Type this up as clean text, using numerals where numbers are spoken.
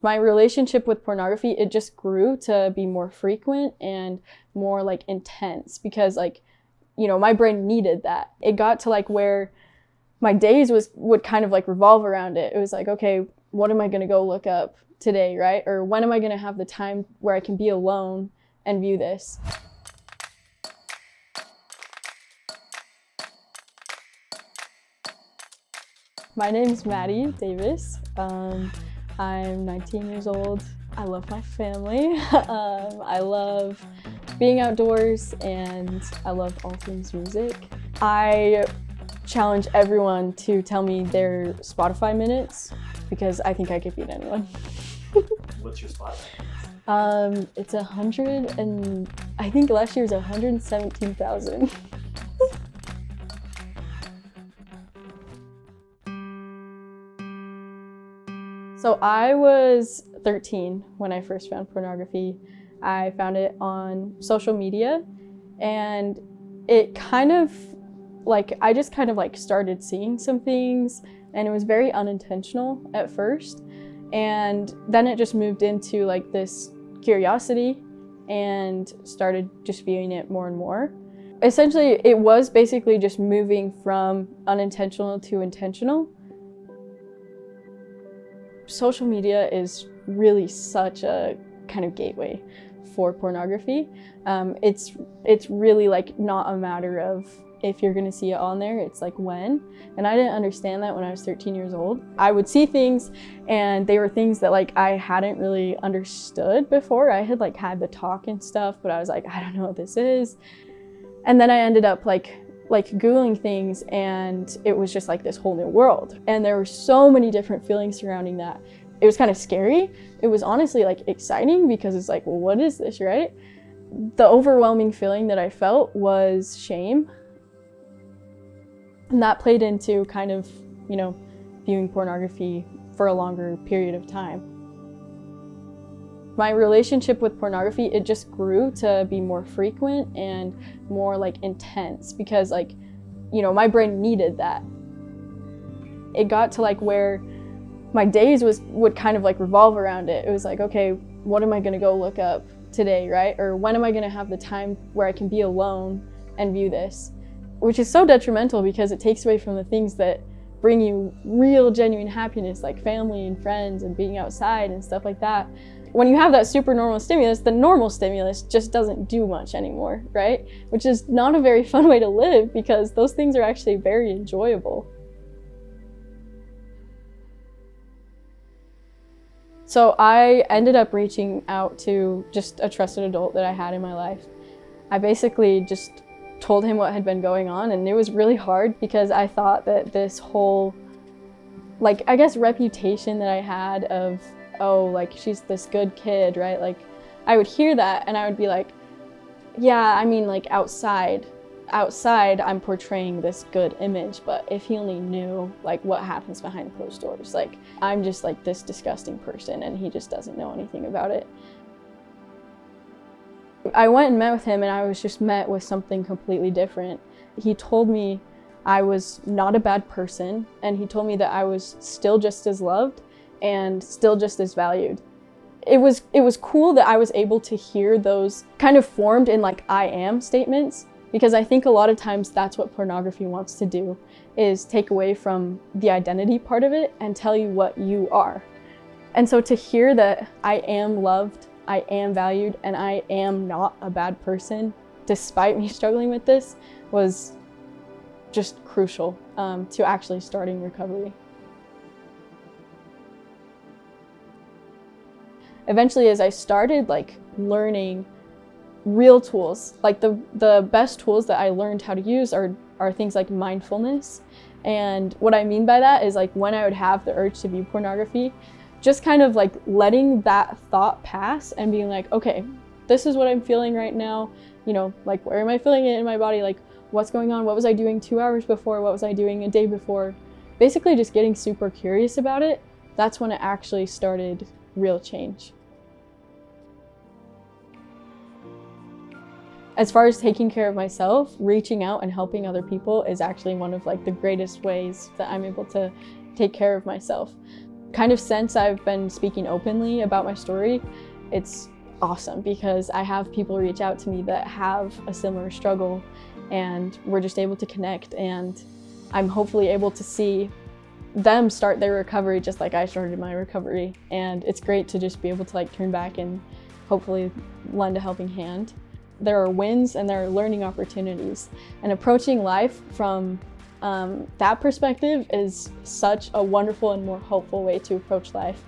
My relationship with pornography, it just grew to be more frequent and more like intense because my brain needed that. It got to like where my days would kind of like revolve around it. It was like, okay, what am I going to go look up today, right? Or when am I going to have the time where I can be alone and view this? My name is Madi Davis. I'm 19 years old. I love my family. I love being outdoors and I love all things music. I challenge everyone to tell me their Spotify minutes because I think I could beat anyone. What's your Spotify? It's 100 and I think last year was 117,000. So I was 13 when I first found pornography. I found it on social media and it kind of I just kind of started seeing some things and it was very unintentional at first. And then it just moved into this curiosity and started just viewing it more and more. Essentially, it was basically just moving from unintentional to intentional. Social media is really such a kind of gateway for pornography. It's really not a matter of if you're gonna see it on there, it's when. And I didn't understand that when I was 13 years old. I would see things and they were things that I hadn't really understood before. I had had the talk and stuff, but I was like, I don't know what this is. And then I ended up Googling things and it was just this whole new world. And there were so many different feelings surrounding that. It was kind of scary. It was honestly exciting because it's well, what is this, right? The overwhelming feeling that I felt was shame. And that played into kind of, viewing pornography for a longer period of time. My relationship with pornography, it just grew to be more frequent and more intense because my brain needed that. It got to where my days would kind of revolve around it. It was okay, what am I gonna go look up today, right? Or when am I gonna have the time where I can be alone and view this? Which is so detrimental because it takes away from the things that bring you real, genuine happiness, like family and friends and being outside and stuff like that. When you have that super normal stimulus, the normal stimulus just doesn't do much anymore, right? Which is not a very fun way to live because those things are actually very enjoyable. So I ended up reaching out to just a trusted adult that I had in my life. I basically just told him what had been going on, and it was really hard because I thought that this whole, I guess, reputation that I had of, oh, she's this good kid, right? I would hear that and I would be yeah, I mean, outside I'm portraying this good image, but if he only knew what happens behind closed doors, I'm just this disgusting person and he just doesn't know anything about it. I went and met with him and I was just met with something completely different. He told me I was not a bad person and he told me that I was still just as loved and still just as valued. It was cool that I was able to hear those kind of formed in I am statements, because I think a lot of times that's what pornography wants to do, is take away from the identity part of it and tell you what you are. And so to hear that I am loved, I am valued, and I am not a bad person, despite me struggling with this, was just crucial to actually starting recovery. Eventually, as I started learning real tools, the best tools that I learned how to use are things like mindfulness. And what I mean by that is when I would have the urge to view pornography, just kind of letting that thought pass and being okay, this is what I'm feeling right now, where am I feeling it in my body, what's going on, what was I doing 2 hours before, what was I doing a day before, basically just getting super curious about it. That's when it actually started real change. As far as taking care of myself, reaching out and helping other people is actually one of the greatest ways that I'm able to take care of myself. kind of since I've been speaking openly about my story, it's awesome because I have people reach out to me that have a similar struggle, and we're just able to connect, and I'm hopefully able to see them start their recovery just like I started my recovery. And it's great to just be able to like turn back and hopefully lend a helping hand. There are wins and there are learning opportunities, and approaching life from that perspective is such a wonderful and more hopeful way to approach life.